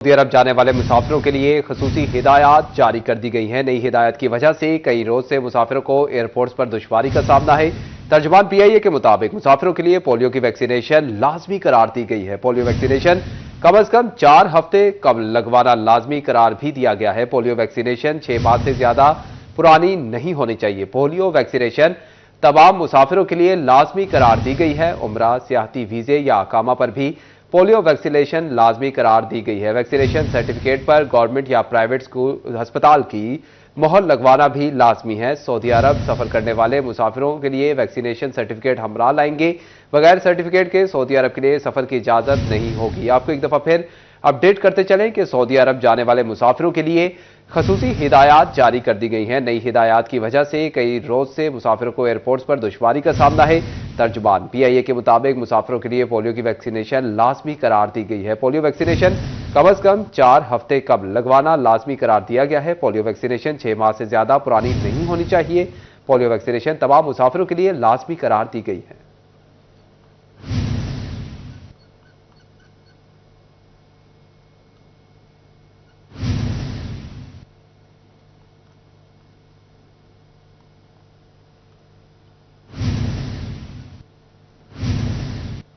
Saudi अरब जाने वाले मुसाफिरों के लिए खसूसी हिदायत जारी कर दी गई हैं। नई हिदायत की वजह से कई रोज से मुसाफिरों को एयरपोर्ट्स पर दुश्वारी का सामना है। तर्जुमान पीआईए के मुताबिक मुसाफिरों के लिए पोलियो की वैक्सीनेशन लाजमी करार दी गई है। पोलियो वैक्सीनेशन कम अज कम 4 हफ्ते कबल लगवाना लाजमी करार भी दिया गया है। पोलियो वैक्सीनेशन 6 माह से ज्यादा पुरानी नहीं होनी चाहिए। पोलियो वैक्सीनेशन तमाम मुसाफिरों के लिए लाजमी करार दी गई है। उम्रा, सियाहती वीजे या अकामा पर भी पोलियो वैक्सीनेशन लाजमी करार दी गई है। वैक्सीनेशन सर्टिफिकेट पर गवर्नमेंट या प्राइवेट स्कूल अस्पताल की मोहर लगवाना भी लाजमी है। सऊदी अरब सफर करने वाले मुसाफिरों के लिए वैक्सीनेशन सर्टिफिकेट हमरा लाएंगे। बगैर सर्टिफिकेट के सऊदी अरब के लिए सफर की इजाजत नहीं होगी। आपको एक दफा फिर अपडेट करते चलें कि सऊदी अरब जाने वाले मुसाफिरों के लिए खसूसी हिदायत जारी कर दी गई हैं। नई हिदायत की वजह से कई रोज से मुसाफिरों को एयरपोर्ट्स पर दुश्वारी का सामना है। तर्जुमान पीआईए के मुताबिक मुसाफिरों के लिए पोलियो की वैक्सीनेशन लाजमी करार दी गई है। पोलियो वैक्सीनेशन कम अज कम 4 हफ्ते कबल लगवाना लाजमी करार दिया गया है। पोलियो वैक्सीनेशन 6 माह से ज्यादा पुरानी नहीं होनी चाहिए। पोलियो वैक्सीनेशन तमाम मुसाफिरों के लिए लाजमी करार दी गई है।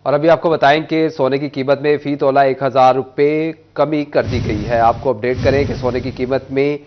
और अभी आपको बताएं कि सोने की कीमत में फी तोला 1000 रुपये कमी कर दी गई है। आपको अपडेट करें कि सोने की कीमत में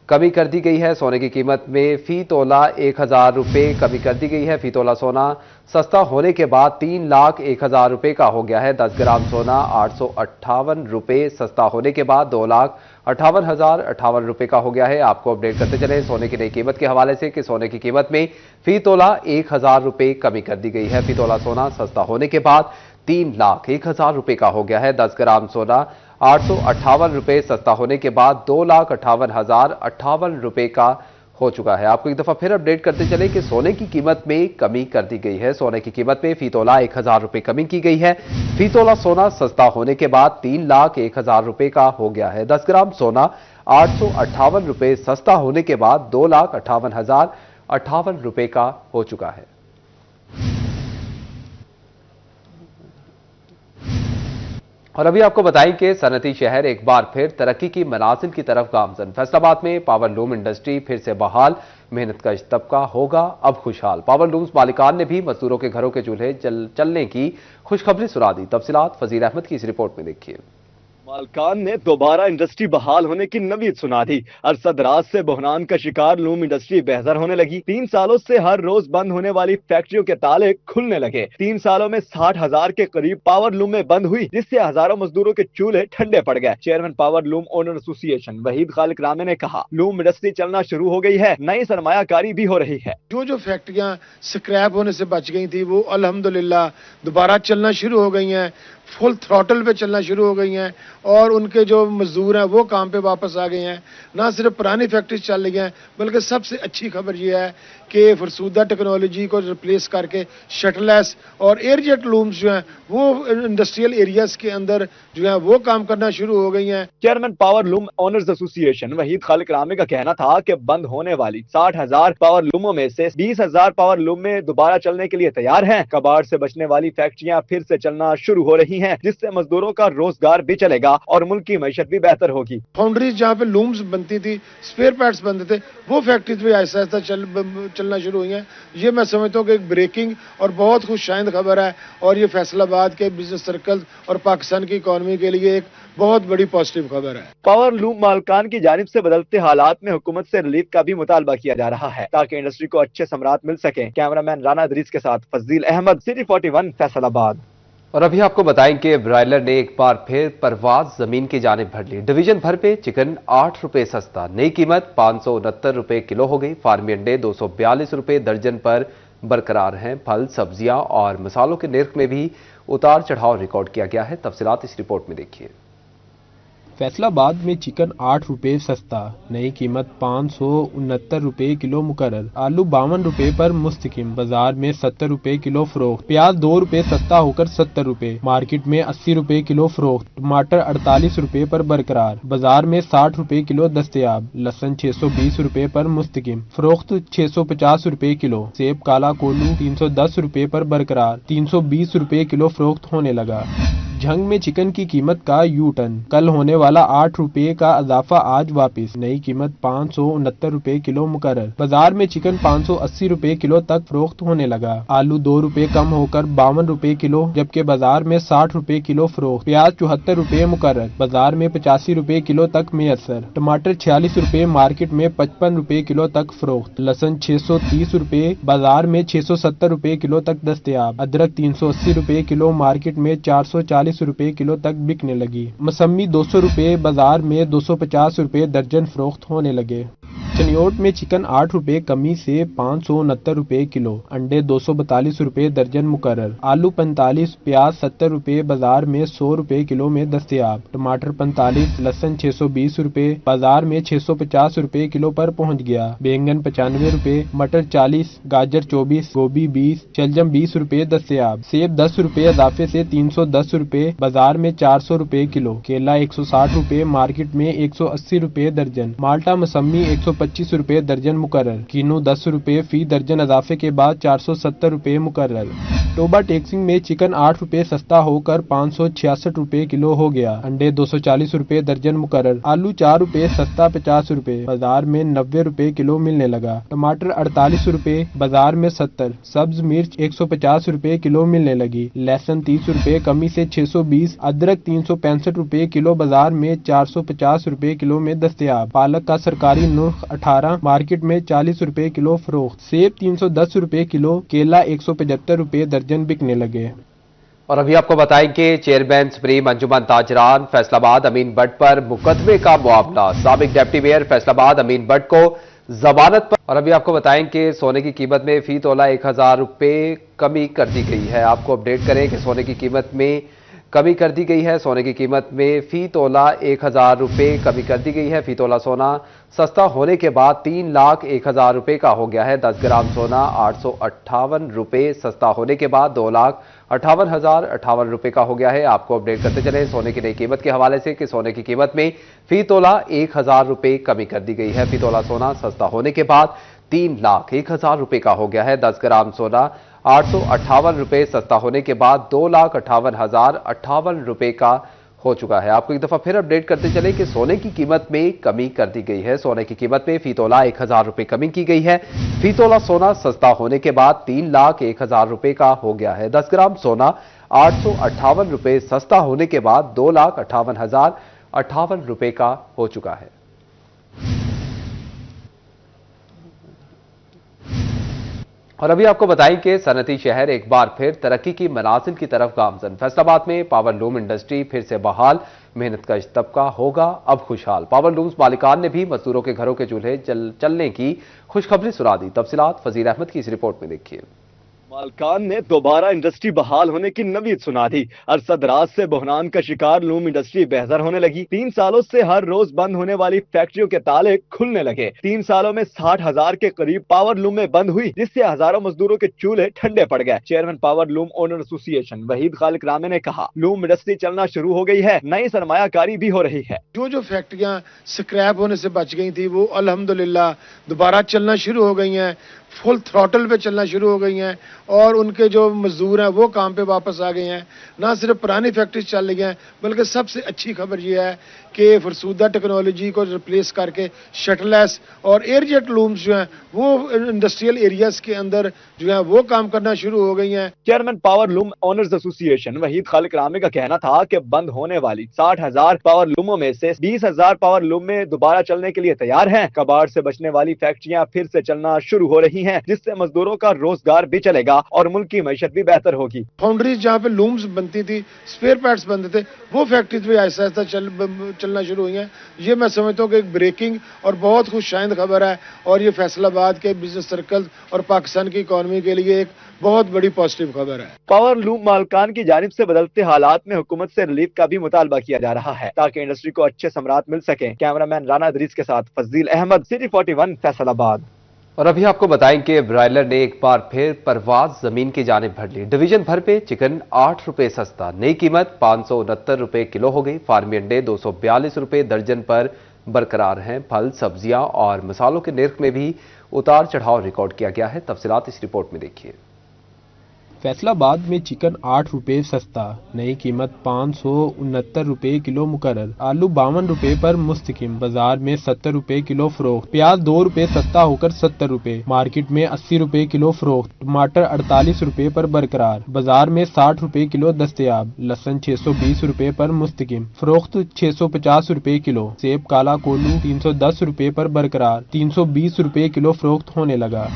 कमी कर दी गई है। सोने की कीमत में फी तोला 1000 रुपये कमी कर दी गई है। फी तोला सोना सस्ता होने के बाद 3,01,000 रुपये का हो गया है। 10 ग्राम सोना 858 रुपये सस्ता होने के बाद 2,58,058 रुपये का हो गया है। आपको अपडेट करते चले सोने की नई कीमत के हवाले से कि सोने की कीमत में फी तोला 1000 रुपये कमी कर दी गई है। फी तोला सोना सस्ता होने के बाद 3,01,000 रुपये का हो गया है। 10 ग्राम सोना 858 रुपये सस्ता होने के बाद 2,58,058 रुपये का हो चुका है। आपको एक दफा फिर अपडेट करते चले कि सोने की कीमत में कमी कर दी गई है। सोने की कीमत में फी तोला 1000 रुपये कमी की गई है। फी तोला सोना सस्ता होने के बाद 3,01,000 रुपये का हो गया है। 10 ग्राम सोना 858 रुपये सस्ता होने के बाद 2,58,058 रुपये का हो चुका है। और अभी आपको बताएं कि सनती शहर एक बार फिर तरक्की की मनाजिल की तरफ गामजन। फैसलाबाद में पावर लूम इंडस्ट्री फिर से बहाल, मेहनतकश तबका होगा अब खुशहाल। पावर लूम्स मालिकान ने भी मजदूरों के घरों के चूल्हे चलने की खुशखबरी सुना दी। तफसीलात फजील अहमद की इस रिपोर्ट में देखिए। मालकान ने दोबारा इंडस्ट्री बहाल होने की नवीद सुना दी। अरसदराज से बहरान का शिकार लूम इंडस्ट्री बेहतर होने लगी। 3 सालों से हर रोज बंद होने वाली फैक्ट्रियों के ताले खुलने लगे। 3 सालों में 60,000 के करीब पावर लूमें बंद हुई, जिससे हजारों मजदूरों के चूल्हे ठंडे पड़ गए। Chairman power loom owner association Wahid Khalik Rame ने कहा, लूम इंडस्ट्री चलना शुरू हो गई है, नई सरमायाकारी भी हो रही है। जो फैक्ट्रियां स्क्रैप होने से बच गई थी वो अल्हम्दुलिल्लाह दोबारा चलना शुरू हो गई हैं, फुल थ्रॉटल पे चलना शुरू हो गई हैं और उनके जो मजदूर हैं वो काम पे वापस आ गए हैं। ना सिर्फ पुरानी फैक्ट्रीज चल रही हैं, बल्कि सबसे अच्छी खबर ये है कि फरसूदा टेक्नोलॉजी को रिप्लेस करके शटलेस और एयरजेट लूम्स जो हैं वो इंडस्ट्रियल एरियाज के अंदर जो है वो काम करना शुरू हो गई हैं। Chairman power loom owners association Wahid Khalik Rame का कहना था कि बंद होने वाली 60,000 पावर लूमों में से 20,000 पावर लूमें दोबारा चलने के लिए तैयार हैं। कबाड़ से बचने वाली फैक्ट्रियां फिर से चलना शुरू हो रही हैं, जिससे मजदूरों का रोजगार भी चलेगा और मुल्क की मैशत भी बेहतर होगी। फाउंड्रीज जहाँ पे लूम्स बनती थी, स्पेयर पार्ट्स बनते थे, वो फैक्ट्रीज भी ऐसा ऐसा चलना शुरू हुई हैं। ये मैं समझता हूँ कि एक ब्रेकिंग और बहुत खुशआइंद खबर है और ये फैसलाबाद के बिजनेस सर्कल और पाकिस्तान की इकॉनमी के लिए एक बहुत बड़ी पॉजिटिव खबर है। पावर लूम मालकान की जानिब से बदलते हालात में हुकूमत से रिलीफ का भी मुतालबा किया जा रहा है, ताकि इंडस्ट्री को अच्छे समरात मिल सके। कैमरामैन राना अदरीस के साथ फजील अहमद, सिटी 41 फैसलाबाद। और अभी आपको बताएं कि ब्रायलर ने एक बार फिर परवाज जमीन की जानिब भर ली। डिवीजन भर पे चिकन 8 रुपये सस्ता, नई कीमत 569 रुपये किलो हो गई। फार्मी अंडे 242 रुपये दर्जन पर बरकरार हैं। फल, सब्जियां और मसालों के निर्ख में भी उतार चढ़ाव रिकॉर्ड किया गया है। तफसीलात इस रिपोर्ट में देखिए। फैसलाबाद में चिकन 8 रुपये सस्ता, नई कीमत 569 रुपये किलो मुकर्रर। आलू 52 रुपये पर मुस्तकिम, बाजार में 70 रुपये किलो फरोख्त। प्याज 2 रुपये सस्ता होकर 70 रुपये, मार्केट में 80 रुपये किलो फरोख्त। टमाटर 48 रुपये पर बरकरार, बाजार में 60 रुपये किलो दस्तयाब। लहसुन 620 रुपये पर मुस्तकिम, फरोख्त 650 रुपये किलो। सेब काला कोल्लू 310 रुपये पर बरकरार, 320 रुपये किलो फरोख्त होने लगा। झंग में चिकन की कीमत का यू टर्न, कल होने वाला 8 रुपए का इजाफा आज वापस, नई कीमत 569 रुपए किलो मुकर्रर। बाजार में चिकन 580 रुपए किलो तक फरोख्त होने लगा। आलू 2 रुपए कम होकर 52 रुपए किलो, जबकि बाजार में 60 रुपए किलो फरोख्त। प्याज 74 रुपए मुकर्रर, बाजार में 85 रुपए किलो तक मैसर। टमाटर 46 रुपए, मार्केट में 55 रुपए किलो तक फरोख्त। लहसुन 630 रुपए, बाजार में 670 रुपए किलो तक दस्तयाब। अदरक 380 रुपए किलो, मार्केट में 440 रुपए किलो तक बिकने लगी। मौसमी 200 रुपए, बाजार में 250 रुपए दर्जन फरोख्त होने लगे। चनियोट में चिकन 8 रुपए कमी से 569 रुपए किलो, अंडे 242 रुपए दर्जन मुकर्रर। आलू 45, प्याज 70 रुपए, बाजार में 100 रुपए किलो में दस्तयाब। टमाटर 45, लहसुन 620 रुपए, बाजार में 650 रुपए किलो पर पहुंच गया। बैंगन 95 रुपए, मटर 40, गाजर 24, गोभी 20, शलजम 20 रुपए दस्तयाब। सेब 10 रुपए इजाफे से 310 रुपए, बाजार में 400 रुपए किलो। केला 160 रुपए, मार्केट में 180 रुपए दर्जन। माल्टा मौसमी 125 रुपए दर्जन मुकर्रर। कीनू 10 रुपए फी दर्जन इजाफे के बाद 470 रुपए मुकर्रर। टोबा टेक्सिंग में चिकन 8 रुपए सस्ता होकर 566 रुपए किलो हो गया। अंडे 240 रुपए दर्जन मुकर्रर। आलू 4 रुपए सस्ता 50 रुपए, बाजार में 90 रुपए किलो मिलने लगा। टमाटर 48 रुपए, बाजार में 70। सब्ज मिर्च 150 रुपए किलो मिलने लगी। लहसुन 30 रुपए कमी से 620। अदरक 365 रुपए किलो, बाजार में 450 रुपए किलो में दस्तयाब। पालक का सरकारी नुर्ख 18, मार्केट में 40 रुपए किलो फरोख्त। सेब 310 रुपए किलो, केला 175 रुपए दर्जन बिकने लगे। और अभी आपको बताएंगे चेयरमैन सुप्रीम अंजुमन ताजरान फैसलाबाद अमीन भट्ट पर मुकदमे का मामला। साबिक डिप्टी मेयर फैसलाबाद अमीन भट्ट को जमानत पर। और अभी आपको बताएं कि सोने की कीमत में फी तोला 1000 रुपए कमी कर दी गई है। आपको अपडेट करें कि सोने की कीमत में कमी कर दी गई है। सोने की कीमत में फी तोला 1000 रुपए कमी कर दी गई है। फी तोला सोना सस्ता होने के बाद 3,01,000 रुपए का हो गया है। 10 ग्राम सोना 858 रुपए सस्ता होने के बाद 2,58,058 रुपए का हो गया है। आपको अपडेट करते चले सोने की नई कीमत के हवाले से कि सोने की कीमत में फी तोला 1000 रुपए कमी कर दी गई है। फी तोला सोना सस्ता होने के बाद 3,01,000 रुपए का हो गया है। 10 ग्राम सोना 858 रुपए सस्ता होने के बाद 2,58,058 रुपए का हो चुका है। आपको एक दफा फिर अपडेट करते चले कि सोने की कीमत में कमी कर दी गई है। सोने की कीमत में फी तोला 1000 रुपए कमी की गई है। फी तोला सोना सस्ता होने के बाद 3,01,000 रुपए का हो गया है। 10 ग्राम सोना 858 रुपए सस्ता होने के बाद 2,58,058 रुपए का हो चुका है। और अभी आपको बताएं कि सनती शहर एक बार फिर तरक्की की मनाजिल की तरफ गामजन। फैसलाबाद में पावर लूम इंडस्ट्री फिर से बहाल, मेहनत का तबका होगा अब खुशहाल। पावर लूम्स मालिकान ने भी मजदूरों के घरों के चूल्हे चलने की खुशखबरी सुना दी। तफसीलात फजील अहमद की इस रिपोर्ट में देखिए। मालकान ने दोबारा इंडस्ट्री बहाल होने की नवीद सुना दी। अरसद रात से बहरान का शिकार लूम इंडस्ट्री बेहतर होने लगी। 3 सालों से हर रोज बंद होने वाली फैक्ट्रियों के ताले खुलने लगे। 3 सालों में 60,000 के करीब पावर लूमें बंद हुई, जिससे हजारों मजदूरों के चूल्हे ठंडे पड़ गए। Chairman power loom owner association Wahid Khalik Rame ने कहा, लूम इंडस्ट्री चलना शुरू हो गई है, नई सरमायाकारी भी हो रही है। जो फैक्ट्रियां स्क्रैप होने से बच गई थी वो अल्हम्दुलिल्लाह दोबारा चलना शुरू हो गई हैं, फुल थ्रॉटल पे चलना शुरू हो गई हैं और उनके जो मजदूर हैं वो काम पे वापस आ गए हैं। ना सिर्फ पुरानी फैक्ट्री चल रही हैं, बल्कि सबसे अच्छी खबर ये है कि फरसूदा टेक्नोलॉजी को रिप्लेस करके शटरलेस और एयरजेट लूम्स जो हैं वो इंडस्ट्रियल एरियाज के अंदर जो है वो काम करना शुरू हो गई हैं। Chairman power loom owners association Wahid Khalik Rame का कहना था कि बंद होने वाली 60,000 पावर लूमों में से 20,000 पावर लूम में दोबारा चलने के लिए तैयार हैं। कबाड़ से बचने वाली फैक्ट्रियां फिर से चलना शुरू हो रही हैं, जिससे मजदूरों का रोजगार भी चलेगा और मुल्क की मैशत भी बेहतर होगी। फाउंड्रीज जहाँ पे लूम्स बनती थी, स्पेयर पार्ट्स बनते थे, वो फैक्ट्रीज भी ऐसा ऐसा चलना शुरू हुई हैं। ये मैं समझता हूँ कि एक ब्रेकिंग और बहुत खुशआइंद खबर है और ये फैसलाबाद के बिजनेस सर्कल और पाकिस्तान की इकॉनमी के लिए एक बहुत बड़ी पॉजिटिव खबर है। पावर लूम मालकान की जानिब से बदलते हालात में हुकूमत से रिलीफ का भी मुतालबा किया जा रहा है ताकि इंडस्ट्री को अच्छे समरात मिल सके। कैमरामैन राना इदरीस के साथ फजील अहमद, सिटी 41 फैसलाबाद। और अभी आपको बताएं कि ब्रायलर ने एक बार फिर परवाज जमीन की जानिब भर ली। डिवीजन भर पे चिकन 8 रुपए सस्ता, नई कीमत 569 रुपए किलो हो गई। फार्मी अंडे 242 रुपए दर्जन पर बरकरार हैं। फल, सब्जियां और मसालों के निर्ख में भी उतार चढ़ाव रिकॉर्ड किया गया है। तफसीलात इस रिपोर्ट में देखिए। फैसलाबाद में चिकन 8 रुपए सस्ता, नई कीमत 569 रुपए किलो मुकर्रर। आलू 52 रुपए पर मुस्तकिम, बाजार में 70 रुपए किलो फरोख्त। प्याज 2 रुपए सस्ता होकर 70 रुपए, मार्केट में 80 रुपए किलो फरोख्त। टमाटर 48 रुपए पर बरकरार, बाजार में 60 रुपए किलो दस्तयाब। लहसुन 620 रुपए पर मुस्तकिम, फरोख्त 650 रुपए किलो। सेब काला कोल्हू 310 रुपए पर बरकरार, 320 रुपए किलो फरोख्त होने लगा।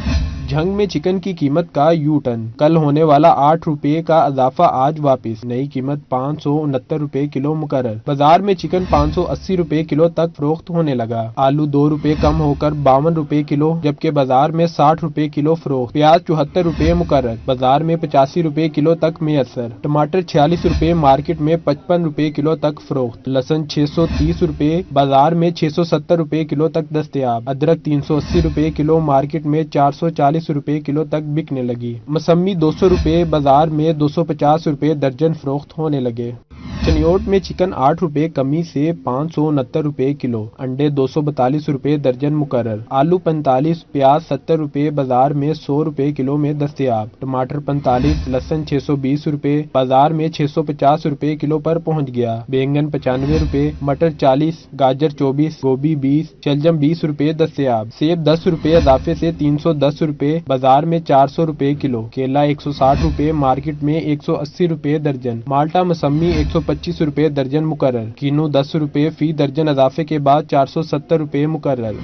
झंग में चिकन की कीमत का यू टर्न, कल होने वाला 8 रुपए का इजाफा आज वापस, नई कीमत 569 रुपए किलो मुकर्रर। बाजार में चिकन 580 रुपए किलो तक फरोख्त होने लगा। आलू 2 रुपए कम होकर 52 रुपए किलो, जबकि बाजार में 60 रुपए किलो फरोख्त। प्याज 74 रुपए मुकर्रर, बाजार में 85 रुपए किलो तक मैसर। टमाटर 46 रुपए, मार्केट में 55 रुपए किलो तक फरोख्त। लहसुन 630 रुपए, बाजार में 670 रुपए किलो तक दस्तयाब। अदरक 380 रुपए किलो, मार्केट में 440 रुपए किलो तक बिकने लगी। मौसमी 200 रुपए, बाजार में 250 रुपए दर्जन फरोख्त होने लगे। चनियोट में चिकन 8 रुपए कमी से 569 रुपए किलो, अंडे 242 रुपए दर्जन मुकर्रर। आलू 45, प्याज 70 रुपए, बाजार में 100 रुपए किलो में दस्तयाब। टमाटर 45, लहसुन 620 रुपए, बाजार में 650 रुपए किलो पर पहुंच गया। बैंगन 95 रुपए, मटर 40, गाजर 24, गोभी 20, शलजम 20 रुपए दस्तयाब। सेब 10 रुपए इजाफे से 310 रुपए, बाजार में 400 रुपए किलो। केला 160 रुपए, मार्केट में 180 रुपए दर्जन। माल्टा मौसमी 125 रुपए दर्जन मुकर्रर। कीनू 10 रुपए फी दर्जन इजाफे के बाद 470 रुपए मुकर्रर।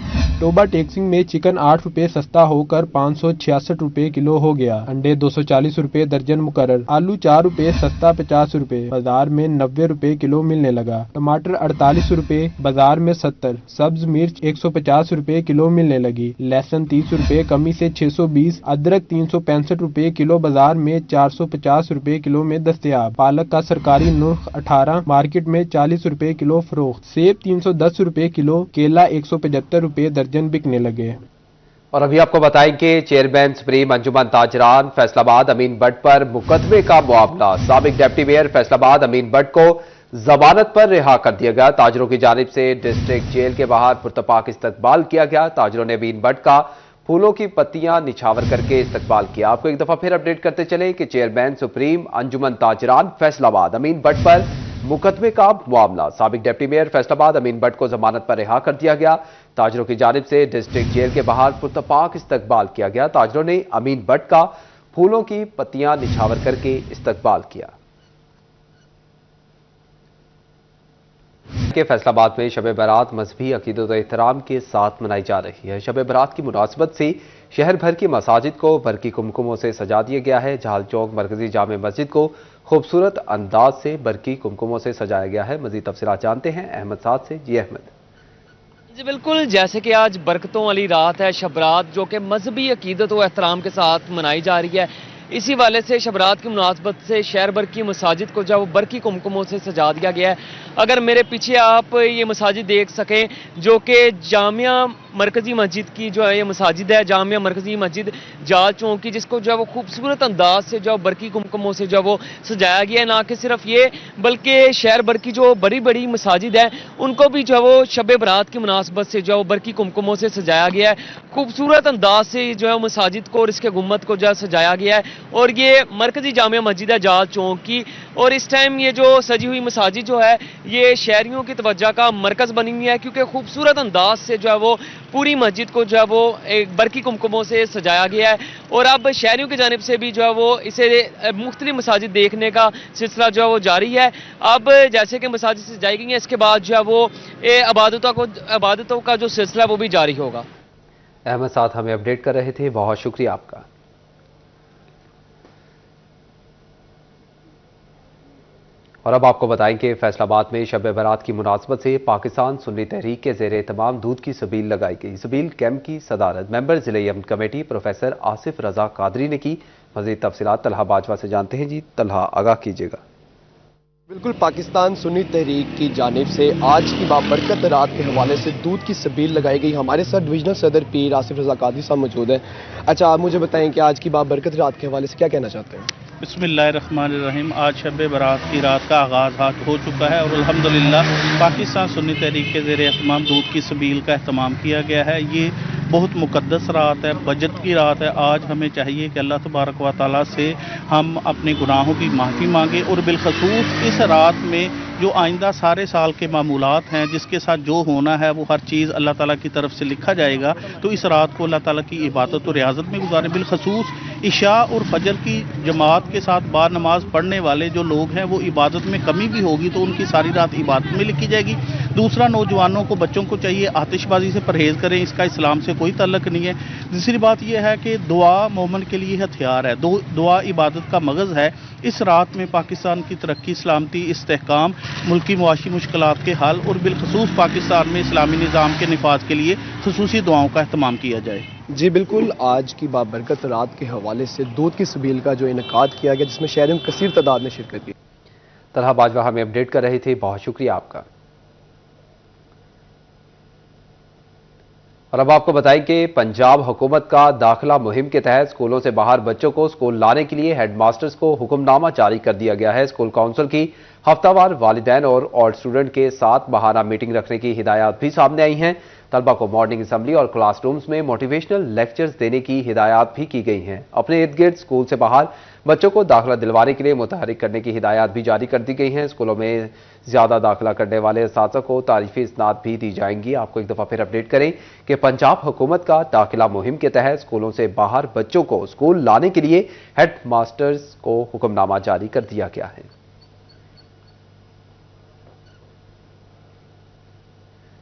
टोबा टेक्सिंग में चिकन 8 रुपए सस्ता होकर 566 रुपए किलो हो गया। अंडे 240 रुपए दर्जन मुकर्रर। आलू 4 रुपए सस्ता 50 रुपए, बाजार में 90 रुपए किलो मिलने लगा। टमाटर 48 रुपए, बाजार में 70। सब्ज मिर्च 150 रुपए किलो मिलने लगी। लहसुन 30 रुपए कमी से 620। अदरक 365 रुपए किलो, बाजार में 450 रुपए किलो में दस्तयाब। पालक का सरकारी नुर्ख 18, मार्केट में 40 रुपए किलो फरोख्त। सेब 310 रुपए किलो, केला 175 रुपए दर्जन बिकने लगे। और अभी आपको बताएं कि चेयरमैन सुप्रीम अंजुमन ताजरान फैसलाबाद अमीन भट्ट पर मुकदमे का मामला। साबिक डिप्टी मेयर फैसलाबाद अमीन भट्ट को जमानत पर रिहा कर दिया गया। ताजरों की जानिब से डिस्ट्रिक्ट जेल के बाहर पुरतपाक इस्तकबाल किया गया। ताजरों ने अमीन भट्ट का फूलों की पत्तियां निछावर करके इस्तकबाल किया। आपको एक दफा फिर अपडेट करते चले कि चेयरमैन सुप्रीम अंजुमन ताजरान फैसलाबाद अमीन भट्ट पर मुकदमे का मामला। साबिक डिप्टी मेयर फैसलाबाद अमीन भट्ट को जमानत पर रिहा कर दिया गया। ताजरों की जानिब से डिस्ट्रिक्ट जेल के बाहर पुरतपाक इस्तकबाल किया गया। ताजरों ने अमीन भट्ट का फूलों की पत्तियां निछावर करके इस्तकबाल किया। के फैसलाबाद में शब बारात मजहबी अकीदत और एहतराम के साथ मनाई जा रही है। शब बारात की मुनासबत से शहर भर की मसाजिद को बरकी कुमकुमों से सजा दिया गया है। जहाल चौक मरकजी जामे मस्जिद को खूबसूरत अंदाज से बरकी कुमकुमों से सजाया गया है। मजीद तफसीलात जानते हैं अहमद साद से। जी अहमद। जी बिल्कुल, जैसे कि आज बरकतों वाली रात है, शब रात जो कि मजहबी अकीदत और एहतराम के साथ मनाई जा रही है, इसी वाले से शब रात की मुनासबत से शहर भर की मसाजिद को जो बरकी कुमकुमों से सजा दिया गया है। अगर मेरे पीछे आप ये मसाजिद देख सकें जो कि जामिया मरकज़ी मस्जिद की जो है ये मसाजिद है, जामिया मरकज़ी मस्जिद जाल चौक की, जिसको जो है वो खूबसूरत अंदाज से जो बरकी कुमकुमों से जो वो सजाया गया है। ना कि सिर्फ ये बल्कि शहर भर की जो बड़ी बड़ी मसाजिद है उनको भी जो है वो शब बरात की मुनासबत से जो बरकी कुमकुमों से सजाया गया है। खूबसूरत अंदाज से जो है मसाजिद को और इसके गुम्मत को जो है सजाया गया है। और ये मरकज़ी जामिया मस्जिद है जाल चौक की, और इस टाइम ये जो सजी हुई मसाजिद जो है ये शहरियों की तवज्जो का मरकज़ बनी हुई है, क्योंकि खूबसूरत अंदाज से जो है वो पूरी मस्जिद को जो है वो एक बरकी कुमकुमों से सजाया गया है। और अब शहरियों की जानिब से भी जो है वो इसे मुख्तलिफ मसाजिद देखने का सिलसिला जो है वो जारी है। अब जैसे कि मसाजिद सजाई गई हैं, इसके बाद जो है वो इबादतों का जो सिलसिला वो भी जारी होगा। अहमद साथ हमें अपडेट कर रहे थे, बहुत शुक्रिया आपका। और अब आपको बताएं कि फैसलाबाद में शब बारात की मुनासबत से पाकिस्तान सुन्नी तहरीक के ज़ेर एहतमाम दूध की सबील लगाई गई। सबील कैंप की सदारत मेंबर ज़िले अमन कमेटी प्रोफेसर आसिफ रजा कादरी ने की। मज़ीद तफसीलात तलहा बाजवा से जानते हैं। जी तलहा, आगाह कीजिएगा। बिल्कुल, पाकिस्तान सुन्नी तहरीक की जानिब से आज की बाबरकत रात के हवाले से दूध की सबील लगाई गई। हमारे साथ डिवीजनल सदर पीर आसिफ रजा कादरी साहब मौजूद हैं। अच्छा, आप मुझे बताएं कि आज की बाबरकत रात के हवाले से क्या कहना चाहते हैं? बिस्मिल्लाहिर्रहमानिर्रहीम। आज शब बारात की रात का आगाज़ हो चुका है और अल्हम्दुलिल्लाह पाकिस्तान सुन्नी तहरीक के ज़ेर एहतमाम दूध की सबील का एहतमाम किया गया है। ये बहुत मुकद्दस रात है, बजट की रात है। आज हमें चाहिए कि अल्लाह तबारक व तआला से हम अपने गुनाहों की माफ़ी मांगें और बिलखसूस इस रात में जो आइंदा सारे साल के मामूलात हैं, जिसके साथ जो होना है वो हर चीज़ अल्लाह ताला की तरफ से लिखा जाएगा, तो इस रात को अल्लाह ताला की इबादत और रियाजत में गुजारें। बिलखसूस इशा और फजर की जमात के साथ बार नमाज पढ़ने वाले जो लोग हैं वो इबादत में कमी भी होगी तो उनकी सारी रात इबादत में लिखी जाएगी। दूसरा, नौजवानों को, बच्चों को चाहिए आतिशबाजी से परहेज़ करें, इसका इस्लाम से कोई ताल्लुक नहीं है। दूसरी बात यह है कि दुआ मोमिन के लिए हथियार है, दुआ इबादत का मगज़ है। इस रात में पाकिस्तान की तरक्की, सलामती, इस्तेहकाम, मुल्की मुआशी मुश्किलात के हल और बिलखसूस पाकिस्तान में इस्लामी निज़ाम के निफाज के लिए खुसूसी दुआओं का अहतमाम किया जाए। जी बिल्कुल, आज की बाबरकत रात के हवाले से दूध की सबील का जो इनकाद किया गया, जिसमें शहरों में कसीर तादाद में शिरकत की। तलहा बाजवा हमें अपडेट कर रहे थे, बहुत शुक्रिया आपका। और अब आपको बताएं कि पंजाब हुकूमत का दाखिला मुहिम के तहत स्कूलों से बाहर बच्चों को स्कूल लाने के लिए हेडमास्टर्स को हुक्मनामा जारी कर दिया गया है। स्कूल काउंसिल की हफ्तावार वालिदैन और ऑल स्टूडेंट के साथ माहाना मीटिंग रखने की हिदायत भी सामने आई हैं। तलबा को मॉर्निंग असेंबली और क्लासरूम्स में मोटिवेशनल लेक्चर्स देने की हिदायत भी की गई हैं। अपने इर्द गिर्द स्कूल से बाहर बच्चों को दाखिला दिलवाने के लिए मुतहरिक करने की हिदायत भी जारी कर दी गई हैं। स्कूलों में ज्यादा दाखिला करने वाले असातिज़ा को तारीफी इसनाद भी दी जाएंगी। आपको एक दफा फिर अपडेट करें कि पंजाब हुकूमत का दाखिला मुहिम के तहत स्कूलों से बाहर बच्चों को स्कूल लाने के लिए हेड मास्टर्स को हुक्मनामा जारी कर दिया गया है।